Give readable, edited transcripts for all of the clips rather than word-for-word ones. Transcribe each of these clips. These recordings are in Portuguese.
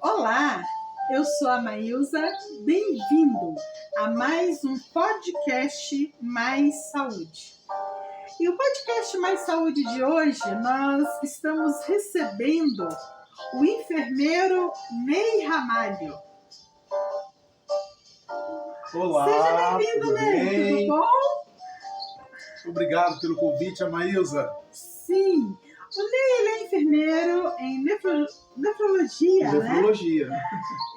Olá, eu sou a Maílza, bem-vindo a mais um podcast Mais Saúde. E o podcast Mais Saúde de hoje, nós estamos recebendo o enfermeiro Ney Ramalho. Olá, seja bem-vindo, Ney, tudo bom? Obrigado pelo convite, Maílza. Sim, o Ney ele é enfermeiro em nefrologia, Nefrologia. Né?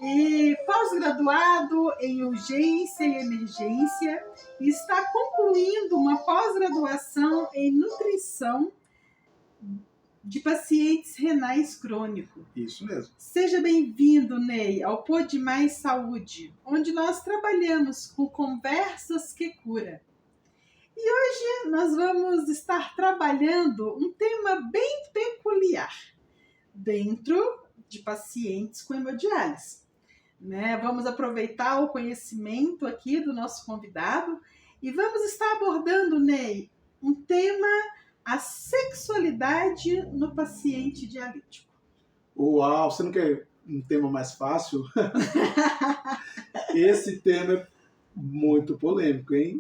E pós-graduado em urgência e emergência e está concluindo uma pós-graduação em nutrição de pacientes renais crônicos. Isso mesmo. Seja bem-vindo, Ney, ao Pod Mais Saúde, onde nós trabalhamos com conversas que cura. E hoje nós vamos estar trabalhando um tema bem peculiar dentro de pacientes com hemodiálise. Né? Vamos aproveitar o conhecimento aqui do nosso convidado e vamos estar abordando, Ney, um tema, a sexualidade no paciente dialítico. Uau, você não quer um tema mais fácil? Esse tema é muito polêmico, hein?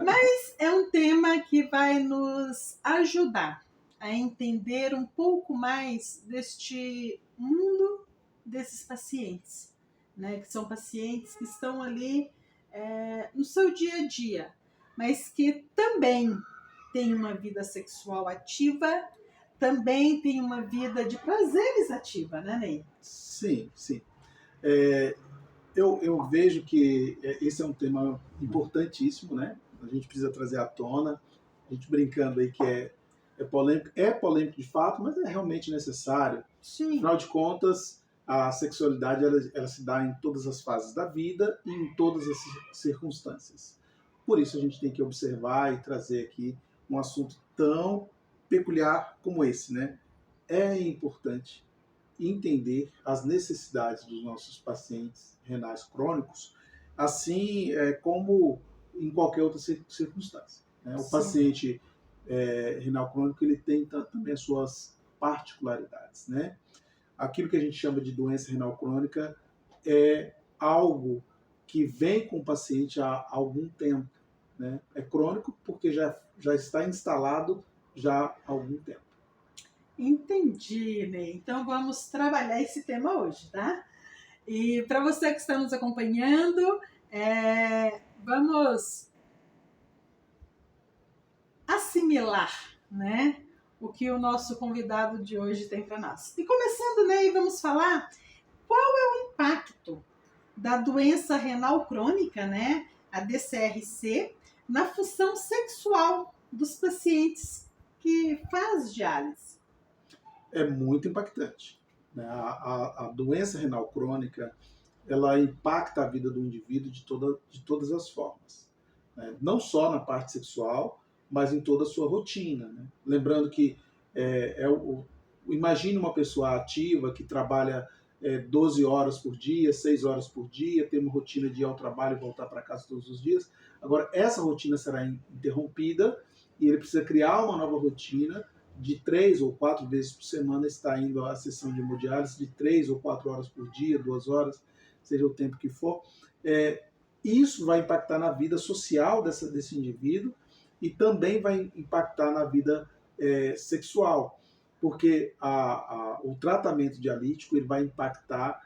Mas é um tema que vai nos ajudar a entender um pouco mais deste mundo desses pacientes, né? Que são pacientes que estão ali no seu dia a dia, mas que também têm uma vida sexual ativa, também têm uma vida de prazeres ativa, né, Ney? Sim, sim. Eu vejo que esse é um tema importantíssimo, né? A gente precisa trazer à tona, a gente brincando aí que é polêmico de fato, mas é realmente necessário. Sim. Afinal de contas, a sexualidade ela se dá em todas as fases da vida e em todas as circunstâncias. Por isso a gente tem que observar e trazer aqui um assunto tão peculiar como esse, né? É importante entender as necessidades dos nossos pacientes renais crônicos, assim como em qualquer outra circunstância. Né? O paciente renal crônico ele tem também as suas particularidades, né? Aquilo que a gente chama de doença renal crônica é algo que vem com o paciente há algum tempo. Né? É crônico porque já está instalado já há algum tempo. Entendi, Ney. Então vamos trabalhar esse tema hoje, tá? E para você que está nos acompanhando, vamos assimilar, né, o que o nosso convidado de hoje tem para nós. E começando, Ney, vamos falar qual é o impacto da doença renal crônica, né, a DCRC, na função sexual dos pacientes que faz diálise. É muito impactante. Né? A doença renal crônica ela impacta a vida do indivíduo de todas as formas. Né? Não só na parte sexual, mas em toda a sua rotina. Né? Lembrando que imagine uma pessoa ativa que trabalha 12 horas por dia, 6 horas por dia, tem uma rotina de ir ao trabalho e voltar para casa todos os dias. Agora, essa rotina será interrompida e ele precisa criar uma nova rotina de 3 ou 4 vezes por semana está indo à sessão de hemodiálise, de 3 ou 4 horas por dia, 2 horas, seja o tempo que for. Isso vai impactar na vida social desse indivíduo e também vai impactar na vida sexual, porque o tratamento dialítico ele vai impactar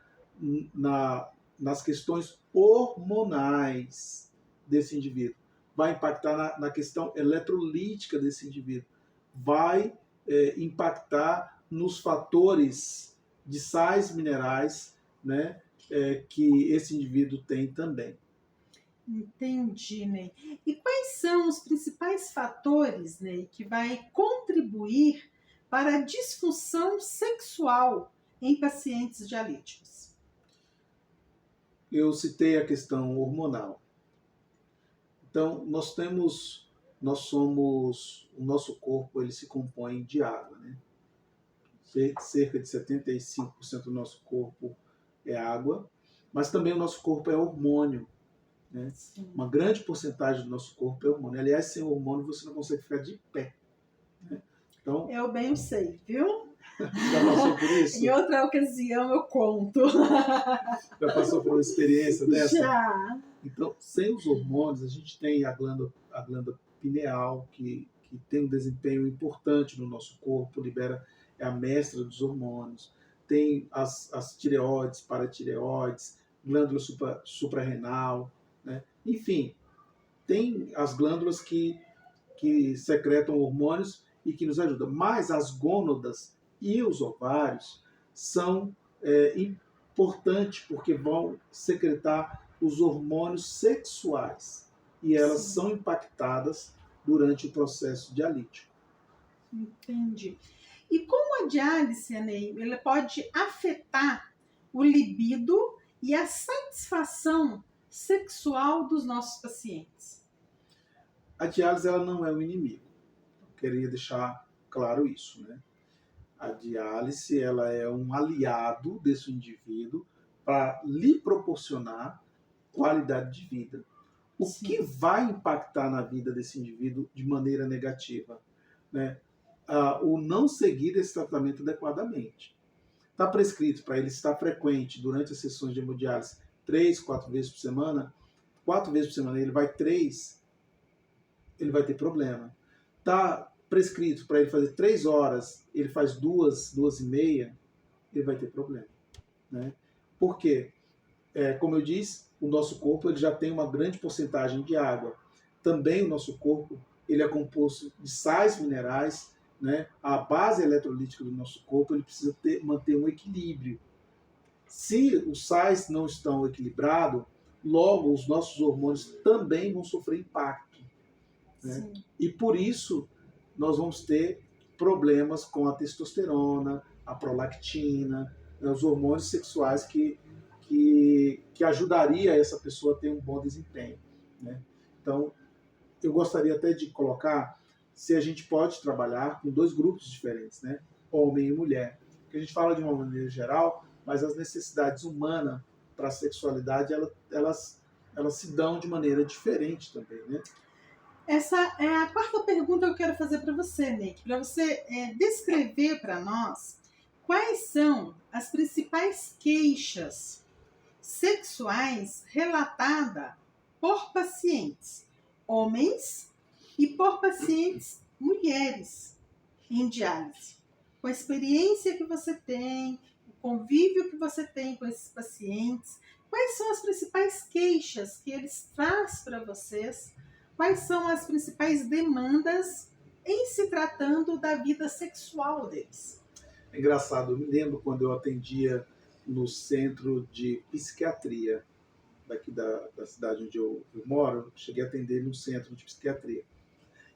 nas questões hormonais desse indivíduo, vai impactar na questão eletrolítica desse indivíduo, vai impactar nos fatores de sais minerais, né, que esse indivíduo tem também. Entendi, Ney. E quais são os principais fatores, Ney, que vai contribuir para a disfunção sexual em pacientes dialíticos? Eu citei a questão hormonal. Então, o nosso corpo ele se compõe de água, né? Cerca de 75% do nosso corpo é água, mas também o nosso corpo é hormônio. Né? Uma grande porcentagem do nosso corpo é hormônio. Aliás, sem hormônio você não consegue ficar de pé. Né? Então, eu bem sei, viu? Já passou por isso? Em outra ocasião eu conto. Já passou por uma experiência dessa? Já. Então, sem os hormônios, a gente tem a glândula pineal, que tem um desempenho importante no nosso corpo, libera, é a mestra dos hormônios. Tem as tireoides, paratireoides, glândula suprarrenal, né? Enfim, tem as glândulas que secretam hormônios e que nos ajudam. Mas as gônadas e os ovários são importantes porque vão secretar os hormônios sexuais e elas Sim. são impactadas durante o processo dialítico. Entendi. E como a diálise, Ney, ela pode afetar o libido e a satisfação sexual dos nossos pacientes? A diálise ela não é um inimigo. Eu queria deixar claro isso, né? A diálise ela é um aliado desse indivíduo para lhe proporcionar qualidade de vida. O Sim. que vai impactar na vida desse indivíduo de maneira negativa? Né? O não seguir esse tratamento adequadamente. Está prescrito para ele estar frequente durante as sessões de hemodiálise 3, 4 vezes por semana. 4 vezes por semana ele vai 3, ele vai ter problema. Está prescrito para ele fazer 3 horas, ele faz 2, 2h30, ele vai ter problema. Né? Por quê? Como eu disse, o nosso corpo ele já tem uma grande porcentagem de água. Também o nosso corpo ele é composto de sais minerais, né? A base eletrolítica do nosso corpo ele precisa manter um equilíbrio. Se os sais não estão equilibrados, logo os nossos hormônios também vão sofrer impacto. Né? E por isso nós vamos ter problemas com a testosterona, a prolactina, né? Os hormônios sexuais que ajudaria essa pessoa a ter um bom desempenho. Né? Então, eu gostaria até de colocar se a gente pode trabalhar com 2 grupos diferentes, né? Homem e mulher. Porque a gente fala de uma maneira geral, mas as necessidades humanas para a sexualidade, elas se dão de maneira diferente também, né? Essa é a quarta pergunta que eu quero fazer para você, Nick. Para você descrever para nós quais são as principais queixas sexuais relatadas por pacientes homens e por pacientes mulheres em diálise. Com a experiência que você tem, o convívio que você tem com esses pacientes, quais são as principais queixas que eles trazem para vocês? Quais são as principais demandas em se tratando da vida sexual deles? É engraçado, eu me lembro quando eu atendia no centro de psiquiatria daqui da cidade onde eu moro, cheguei a atender no centro de psiquiatria.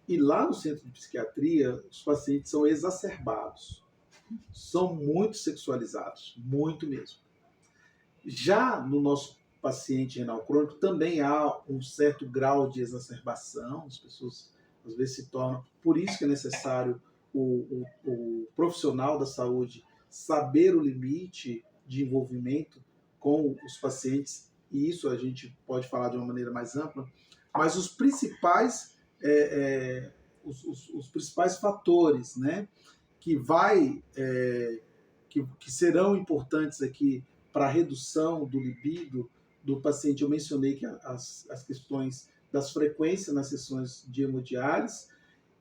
E lá no centro de psiquiatria, os pacientes são exacerbados, são muito sexualizados, muito mesmo. Já no nosso paciente renal crônico também há um certo grau de exacerbação, as pessoas às vezes se tornam, por isso que é necessário o profissional da saúde saber o limite de envolvimento com os pacientes, e isso a gente pode falar de uma maneira mais ampla, mas os principais, os principais fatores, né, que serão importantes aqui para a redução do libido do paciente. Eu mencionei que as questões das frequências nas sessões de hemodiálise,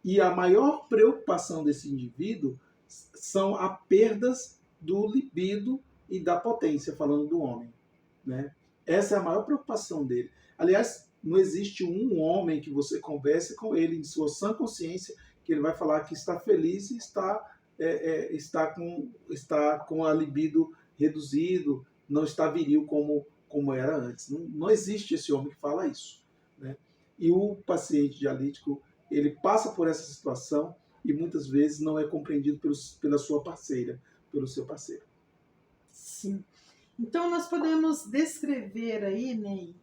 e a maior preocupação desse indivíduo são as perdas do libido e da potência, falando do homem. Né? Essa é a maior preocupação dele. Aliás, não existe um homem que você converse com ele em sua sã consciência que ele vai falar que está feliz e está com a libido reduzido, não está viril como era antes. Não existe esse homem que fala isso. Né? E o paciente dialítico, ele passa por essa situação e muitas vezes não é compreendido pela sua parceira, pelo seu parceiro. Sim. Então nós podemos descrever aí, Ney,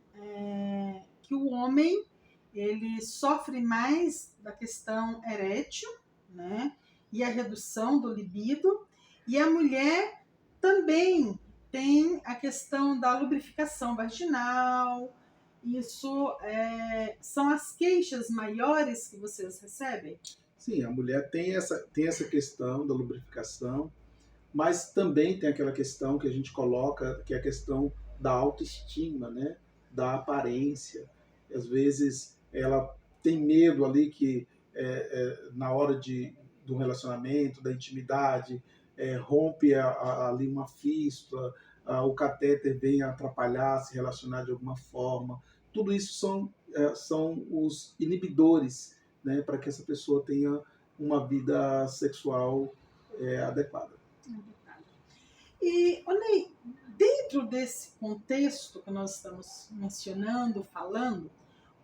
que o homem ele sofre mais da questão erétil, né? E a redução do libido, e a mulher também tem a questão da lubrificação vaginal. Isso são as queixas maiores que vocês recebem? Sim, a mulher tem essa questão da lubrificação, Mas também tem aquela questão que a gente coloca, que é a questão da autoestima, né? Da aparência. Às vezes ela tem medo ali que na hora do relacionamento, da intimidade, rompe ali uma fístula, o catéter vem atrapalhar, se relacionar de alguma forma. Tudo isso são os inibidores, né, para que essa pessoa tenha uma vida sexual adequada. E, Ney, dentro desse contexto que nós estamos mencionando, falando,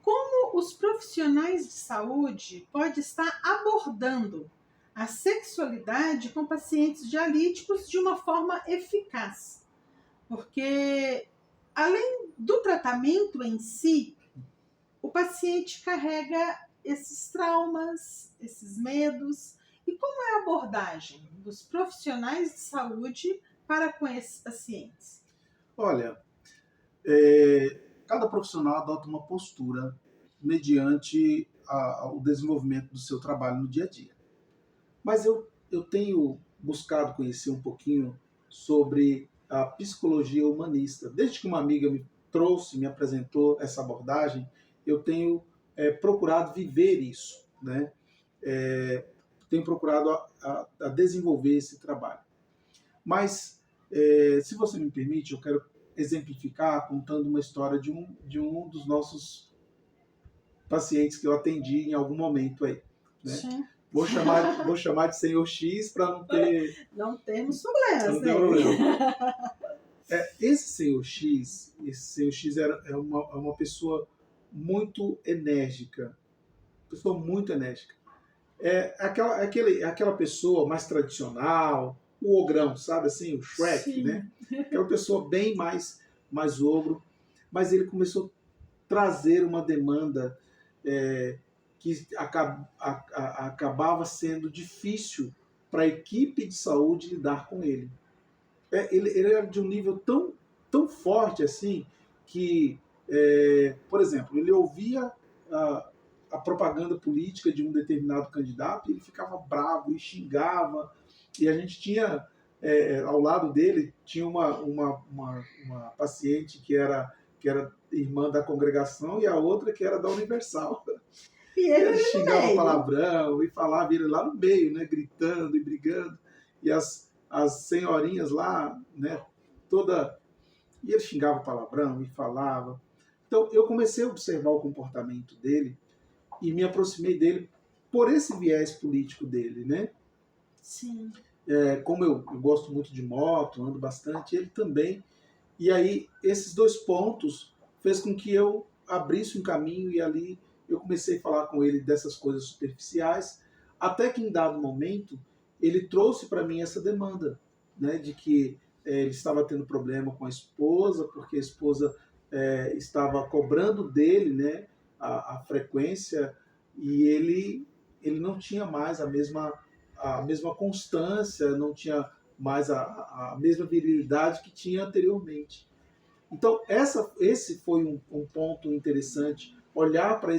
como os profissionais de saúde podem estar abordando a sexualidade com pacientes dialíticos de uma forma eficaz? Porque, além do tratamento em si, o paciente carrega esses traumas, esses medos. E como é a abordagem dos profissionais de saúde para com esses pacientes? Olha, cada profissional adota uma postura mediante o desenvolvimento do seu trabalho no dia a dia. Mas eu tenho buscado conhecer um pouquinho sobre a psicologia humanista. Desde que uma amiga me trouxe, me apresentou essa abordagem, eu tenho procurado viver isso, né? Tenho procurado a desenvolver esse trabalho. Mas, se você me permite, eu quero exemplificar contando uma história de um dos nossos pacientes que eu atendi em algum momento aí, né? Sim. Vou chamar de Senhor X para não ter... Não temos problemas, não ter problema. Esse Senhor X é uma pessoa muito enérgica. Pessoa muito enérgica. Aquela pessoa mais tradicional, o ogrão, sabe assim, o Shrek, Sim. né? Aquela pessoa bem mais ogro, mas ele começou a trazer uma demanda que acabava sendo difícil para a equipe de saúde lidar com ele. Ele era de um nível tão forte assim que, por exemplo, ele ouvia a propaganda política de um determinado candidato e ele ficava bravo e xingava. E a gente tinha, ao lado dele, tinha uma paciente que era irmã da congregação e a outra que era da Universal. E Ele ele xingava palavrão e falava, ele lá no meio, né, gritando e brigando. E as senhorinhas lá, né, toda... E ele xingava palavrão e falava. Então, eu comecei a observar o comportamento dele e me aproximei dele por esse viés político dele, né? Sim. Como eu gosto muito de moto, ando bastante, ele também. E aí, esses dois pontos fez com que eu abrisse um caminho e ali eu comecei a falar com ele dessas coisas superficiais, até que em dado momento ele trouxe para mim essa demanda, né, de que ele estava tendo problema com a esposa, porque a esposa estava cobrando dele, né, a frequência, e ele não tinha mais a mesma constância, não tinha mais a mesma virilidade que tinha anteriormente. Então, esse foi um ponto interessante, olhar para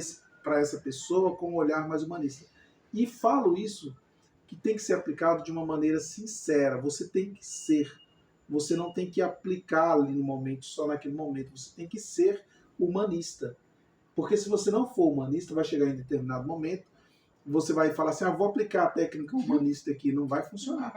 essa pessoa com um olhar mais humanista. E falo isso que tem que ser aplicado de uma maneira sincera. Você tem que ser. Você não tem que aplicar ali no momento, só naquele momento. Você tem que ser humanista. Porque se você não for humanista, vai chegar em determinado momento, você vai falar assim, vou aplicar a técnica humanista aqui, não vai funcionar.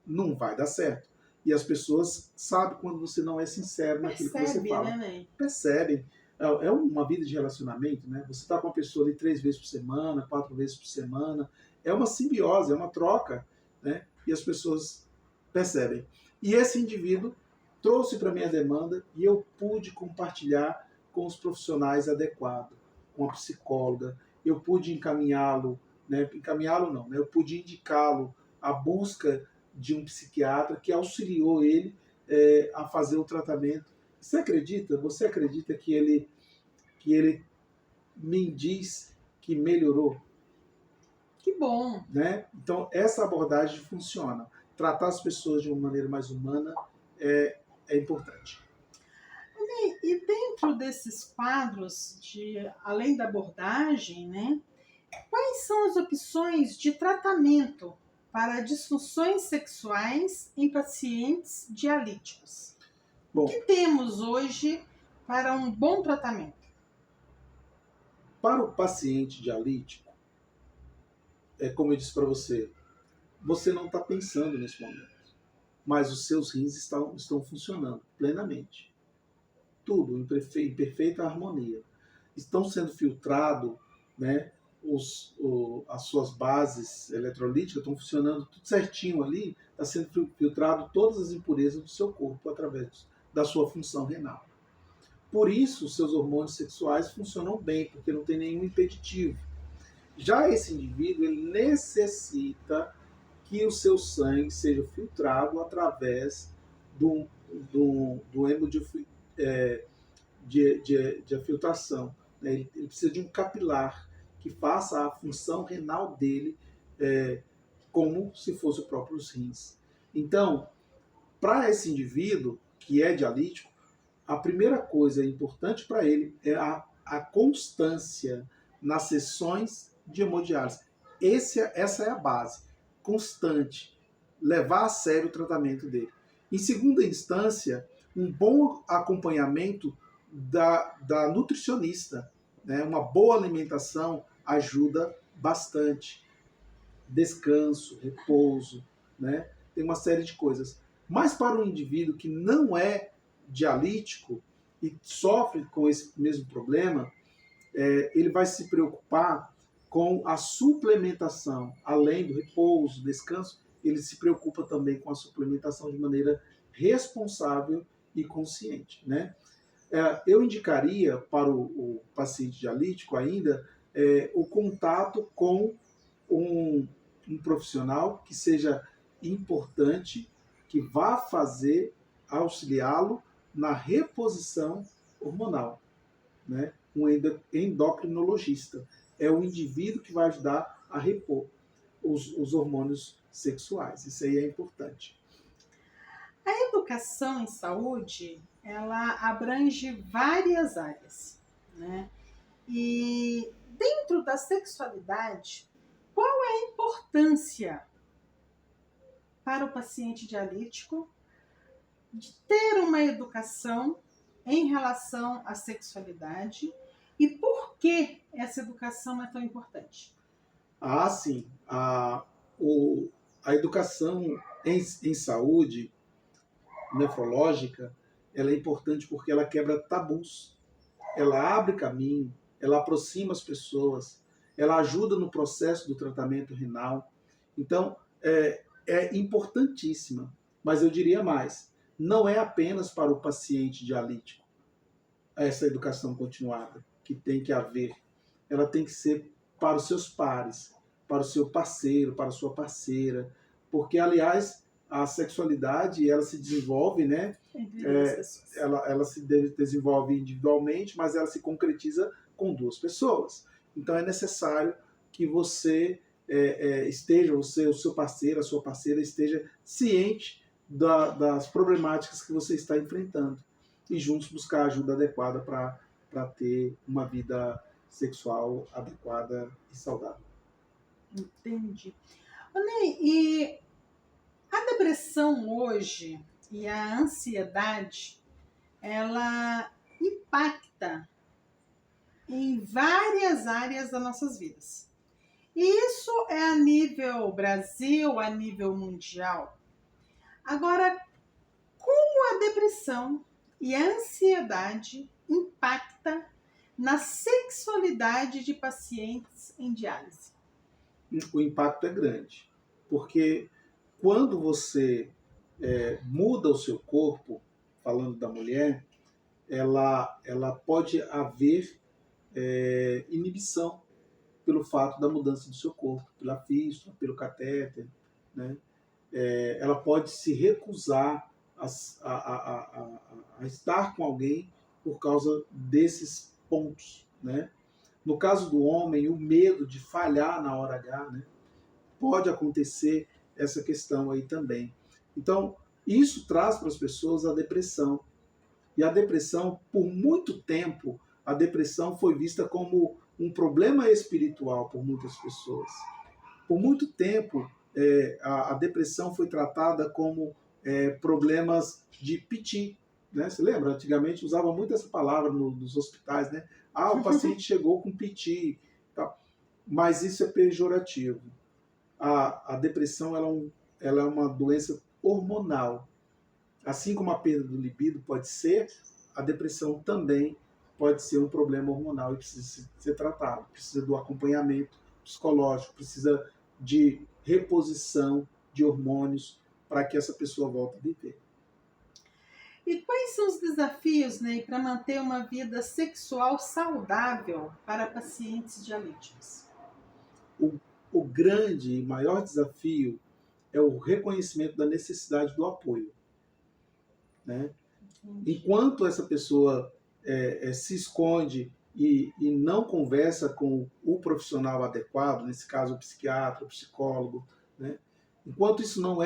Não vai dar certo. E as pessoas sabem quando você não é sincero naquilo que você fala. Né? Percebem. É uma vida de relacionamento, né? Você está com a pessoa ali 3 vezes por semana, 4 vezes por semana. É uma simbiose, é uma troca, né? E as pessoas percebem. E esse indivíduo trouxe para mim a demanda e eu pude compartilhar com os profissionais adequados, com a psicóloga. Eu pude encaminhá-lo, né? Encaminhá-lo não, né? Eu pude indicá-lo à busca de um psiquiatra que auxiliou ele a fazer o tratamento. Você acredita que ele me diz que melhorou? Que bom! Né? Então, essa abordagem funciona. Tratar as pessoas de uma maneira mais humana é importante. E dentro desses quadros, além da abordagem, né, quais são as opções de tratamento para disfunções sexuais em pacientes dialíticos. Bom, O que temos hoje para um bom tratamento? para o paciente dialítico, como eu disse para você, você não está pensando nesse momento, mas os seus rins estão funcionando plenamente. Tudo em perfeita harmonia. Estão sendo filtrados, né, as suas bases eletrolíticas estão funcionando tudo certinho ali, está sendo filtrado todas as impurezas do seu corpo através da sua função renal. Por isso, os seus hormônios sexuais funcionam bem, porque não tem nenhum impeditivo. Já esse indivíduo, ele necessita que o seu sangue seja filtrado através do de filtração. Né? Ele precisa de um capilar que faça a função renal dele como se fosse o próprio rins. Então, para esse indivíduo que é dialítico, a primeira coisa importante para ele é a constância nas sessões de hemodiálise. Essa é a base. Constante. Levar a sério o tratamento dele. Em segunda instância, um bom acompanhamento da nutricionista. Né? Uma boa alimentação ajuda bastante. Descanso, repouso, né? Tem uma série de coisas. Mas para um indivíduo que não é dialítico e sofre com esse mesmo problema, ele vai se preocupar com a suplementação. Além do repouso, descanso, ele se preocupa também com a suplementação de maneira responsável e consciente. Né? Eu indicaria para o paciente dialítico ainda o contato com um profissional que seja importante, que vá auxiliá-lo na reposição hormonal. Né? Um endocrinologista. É o indivíduo que vai ajudar a repor os hormônios sexuais. Isso aí é importante. A educação em saúde, ela abrange várias áreas, né? E dentro da sexualidade, qual é a importância para o paciente dialítico de ter uma educação em relação à sexualidade e por que essa educação é tão importante? Ah, sim. A educação em saúde nefrológica, ela é importante porque ela quebra tabus, ela abre caminho, ela aproxima as pessoas, ela ajuda no processo do tratamento renal. Então, é importantíssima. Mas eu diria mais, não é apenas para o paciente dialítico essa educação continuada que tem que haver. Ela tem que ser para os seus pares, para o seu parceiro, para a sua parceira, porque, aliás, a sexualidade ela se desenvolve, né? Ela se desenvolve individualmente, mas ela se concretiza com duas pessoas. Então é necessário que você esteja, o seu parceiro, a sua parceira esteja ciente das problemáticas que você está enfrentando e juntos buscar ajuda adequada para ter uma vida sexual adequada e saudável. Entendi. Ney, e a depressão hoje e a ansiedade, ela impacta em várias áreas das nossas vidas. E isso é a nível Brasil, a nível mundial. Agora, como a depressão e a ansiedade impacta na sexualidade de pacientes em diálise? O impacto é grande, porque quando você muda o seu corpo, falando da mulher, ela pode haver inibição pelo fato da mudança do seu corpo, pela fístula, pelo catéter, né? Ela pode se recusar a estar com alguém por causa desses pontos, né? No caso do homem, o medo de falhar na hora H, né? Pode acontecer essa questão aí também. Então, isso traz para as pessoas a depressão. E a depressão, por muito tempo, a depressão foi vista como um problema espiritual por muitas pessoas. Por muito tempo, a depressão foi tratada como problemas de piti, né? Você lembra? Antigamente usava muito essa palavra nos hospitais, né? Ah, o paciente chegou com piti, tá? Mas isso é pejorativo. A depressão ela é uma doença hormonal. Assim como a perda do libido pode ser, a depressão também pode ser um problema hormonal e precisa ser tratado. Precisa do acompanhamento psicológico, precisa de reposição de hormônios para que essa pessoa volte a viver. E quais são os desafios, Ney, para manter uma vida sexual saudável para pacientes dialíticos? O grande e maior desafio é o reconhecimento da necessidade do apoio, né? Enquanto essa pessoa se esconde e não conversa com o profissional adequado, nesse caso o psiquiatra, o psicólogo, né? Enquanto isso não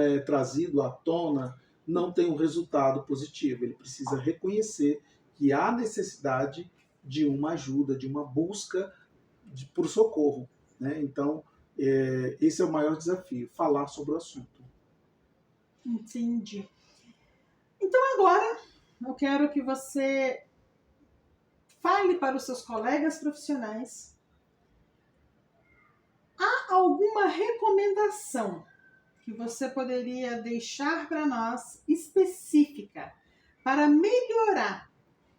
é trazido à tona, não tem um resultado positivo. Ele precisa reconhecer que há necessidade de uma ajuda, de uma busca por socorro, né? Então, esse é o maior desafio, falar sobre o assunto. Entendi. Então agora eu quero que você fale para os seus colegas profissionais. Há alguma recomendação que você poderia deixar para nós específica para melhorar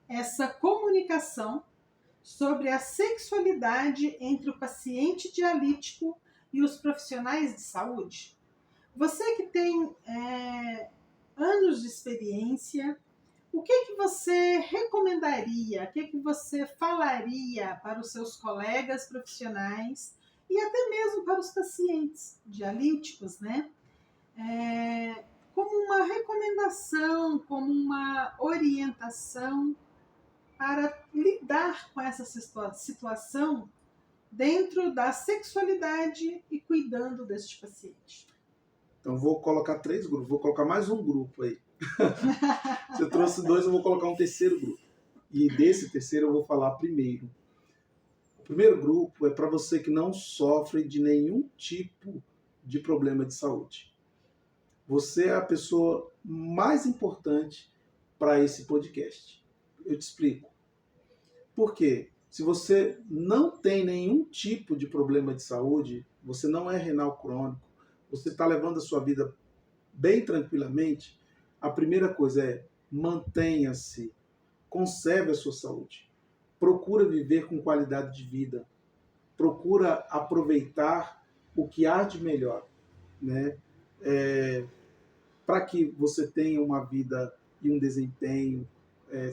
essa comunicação sobre a sexualidade entre o paciente dialítico e os profissionais de saúde? Você que tem anos de experiência, o que você recomendaria, o que você falaria para os seus colegas profissionais e até mesmo para os pacientes dialíticos, né? Como uma recomendação, como uma orientação para lidar com essa situação dentro da sexualidade e cuidando deste paciente. Então vou colocar 3 grupos, vou colocar mais um grupo aí. Você trouxe 2, eu vou colocar um terceiro grupo. E desse terceiro eu vou falar primeiro. O primeiro grupo é para você que não sofre de nenhum tipo de problema de saúde. Você é a pessoa mais importante para esse podcast. Eu te explico. Por quê? Se você não tem nenhum tipo de problema de saúde, você não é renal crônico, você está levando a sua vida bem tranquilamente, a primeira coisa é mantenha-se, conserve a sua saúde, procura viver com qualidade de vida, procura aproveitar o que há de melhor, né? Para que você tenha uma vida e um desempenho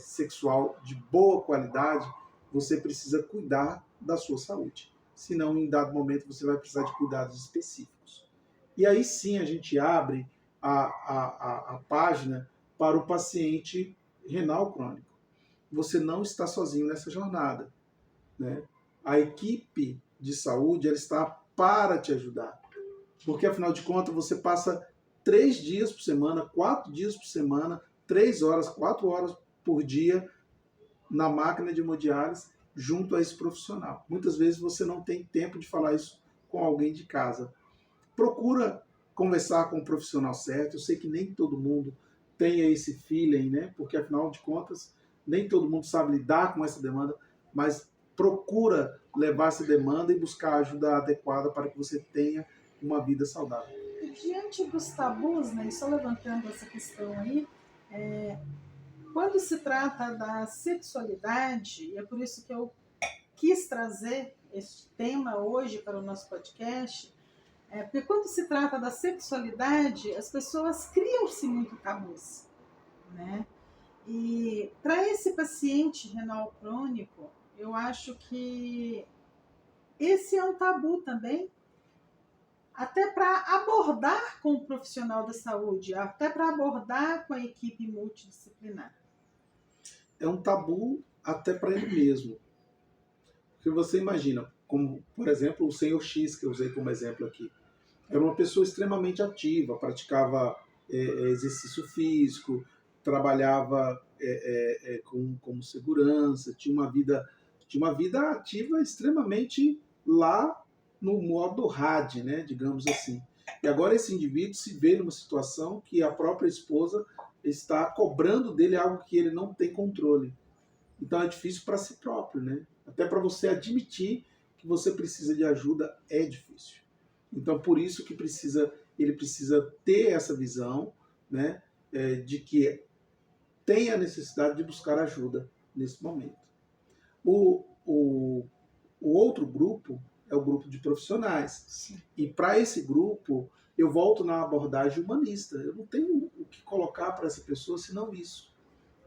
sexual de boa qualidade, você precisa cuidar da sua saúde. Senão, em dado momento, você vai precisar de cuidados específicos. E aí sim a gente abre a página para o paciente renal crônico. Você não está sozinho nessa jornada, né? A equipe de saúde ela está para te ajudar. Porque, afinal de contas, você passa 3 dias por semana, 4 dias por semana, 3 horas, 4 horas por dia na máquina de hemodiálise junto a esse profissional. Muitas vezes você não tem tempo de falar isso com alguém de casa. Procura conversar com o profissional certo. Eu sei que nem todo mundo tenha esse feeling, né? Porque, afinal de contas, nem todo mundo sabe lidar com essa demanda, mas procura levar essa demanda e buscar a ajuda adequada para que você tenha uma vida saudável. E diante dos tabus, né, só levantando essa questão aí, quando se trata da sexualidade, e é por isso que eu quis trazer esse tema hoje para o nosso podcast, porque quando se trata da sexualidade, as pessoas criam-se muito tabus, né? E para esse paciente renal crônico, eu acho que esse é um tabu também, até para abordar com o profissional da saúde, até para abordar com a equipe multidisciplinar. É um tabu até para ele mesmo. Porque você imagina, como, por exemplo, o senhor X, que eu usei como exemplo aqui, era uma pessoa extremamente ativa, praticava exercício físico, trabalhava como segurança, tinha uma vida ativa extremamente lá no modo rádio, né, digamos assim. E agora esse indivíduo se vê numa situação que a própria esposa está cobrando dele algo que ele não tem controle. Então é difícil para si próprio, né? Até para você admitir que você precisa de ajuda é difícil. Então por isso que ele precisa ter essa visão, né, de que tem a necessidade de buscar ajuda nesse momento. O, o, o outro grupo é o grupo de profissionais. Sim. E para esse grupo, eu volto na abordagem humanista. Eu não tenho o que colocar para essa pessoa senão isso,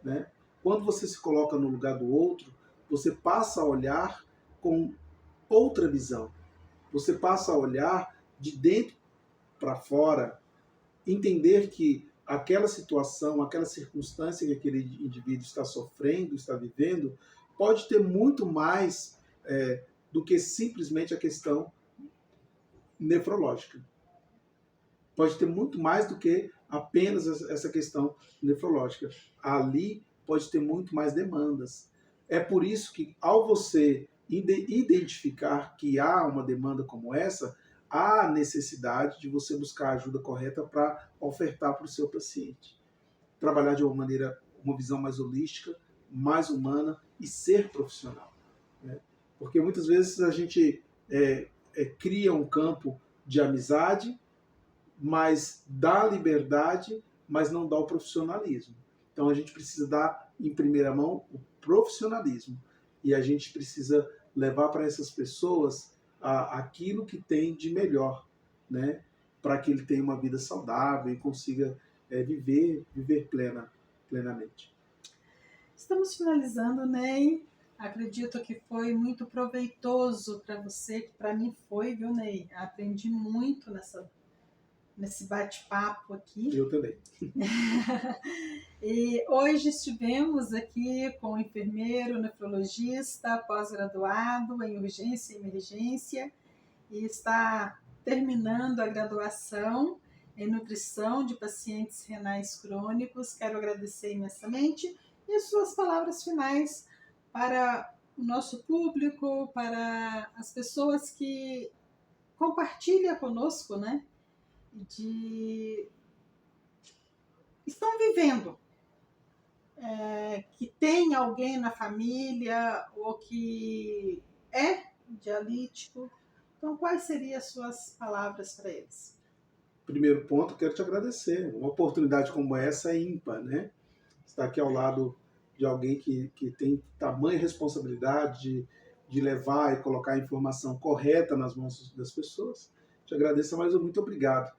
né? Quando você se coloca no lugar do outro, você passa a olhar com outra visão. Você passa a olhar de dentro para fora, entender que aquela situação, aquela circunstância que aquele indivíduo está sofrendo, está vivendo, pode ter muito mais do que simplesmente a questão nefrológica. Pode ter muito mais do que apenas essa questão nefrológica. Ali pode ter muito mais demandas. É por isso que, ao você identificar que há uma demanda como essa, há necessidade de você buscar a ajuda correta para ofertar para o seu paciente. Trabalhar de uma visão mais holística, mais humana e ser profissional, né? Porque muitas vezes a gente cria um campo de amizade, mas dá liberdade, mas não dá o profissionalismo. Então a gente precisa dar em primeira mão o profissionalismo e a gente precisa levar para essas pessoas aquilo que tem de melhor, né? Para que ele tenha uma vida saudável e consiga viver plenamente. Estamos finalizando, Ney. Acredito que foi muito proveitoso para você, que para mim foi, viu, Ney? Aprendi muito nesse bate-papo aqui. Eu também. E hoje estivemos aqui com o enfermeiro, nefrologista, pós-graduado em urgência e emergência, e está terminando a graduação em nutrição de pacientes renais crônicos. Quero agradecer imensamente e as suas palavras finais para o nosso público, para as pessoas que compartilham conosco, né? Estão vivendo, que tem alguém na família ou que é dialítico. Então, quais seriam as suas palavras para eles? Primeiro ponto, quero te agradecer. Uma oportunidade como essa é ímpar, né? Estar aqui ao lado de alguém que tem tamanha responsabilidade de levar e colocar a informação correta nas mãos das pessoas. Te agradeço, mas muito obrigado.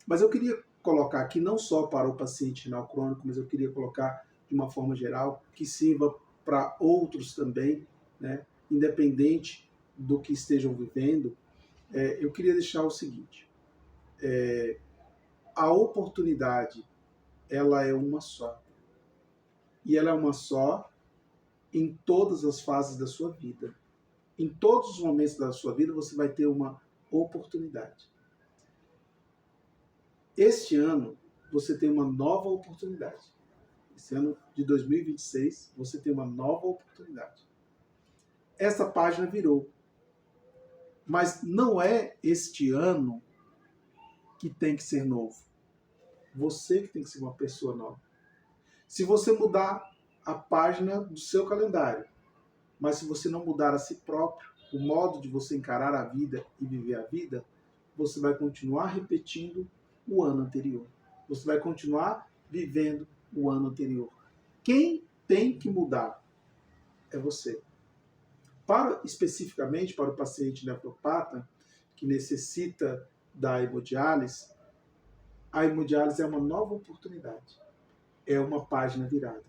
Mas eu queria colocar aqui não só para o paciente renal crônico, mas eu queria colocar de uma forma geral que sirva para outros também, né? Independente do que estejam vivendo. Eu queria deixar o seguinte: a oportunidade, ela é uma só. E ela é uma só em todas as fases da sua vida. Em todos os momentos da sua vida você vai ter uma oportunidade. Este ano você tem uma nova oportunidade. Esse ano de 2026 você tem uma nova oportunidade. Essa página virou. Mas não é este ano que tem que ser novo. Você que tem que ser uma pessoa nova. Se você mudar a página do seu calendário, mas se você não mudar a si próprio, o modo de você encarar a vida e viver a vida, você vai continuar repetindo o ano anterior. Você vai continuar vivendo o ano anterior. Quem tem que mudar é você. Especificamente para o paciente nefropata que necessita da hemodiálise, a hemodiálise é uma nova oportunidade. É uma página virada.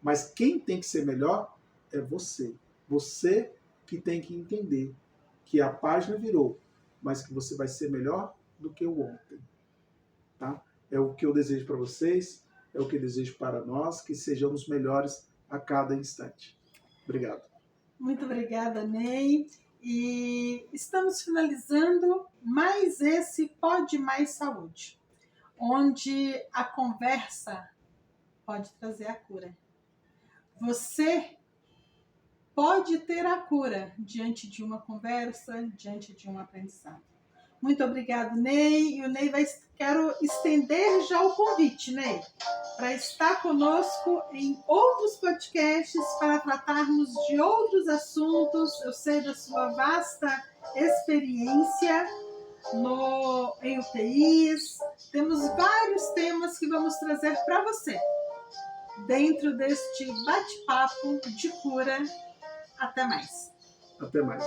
Mas quem tem que ser melhor é você. Você que tem que entender que a página virou, mas que você vai ser melhor do que o ontem. Tá? É o que eu desejo para vocês, é o que eu desejo para nós, que sejamos melhores a cada instante. Obrigado. Muito obrigada, Ney. E estamos finalizando mais esse Pode Mais Saúde, onde a conversa pode trazer a cura. Você pode ter a cura diante de uma conversa, diante de um aprendizado. Muito obrigado, Ney. E o Ney quero estender já o convite, Ney, para estar conosco em outros podcasts para tratarmos de outros assuntos. Eu sei da sua vasta experiência em UTIs. Temos vários temas que vamos trazer para você dentro deste bate-papo de cura. Até mais. Até mais.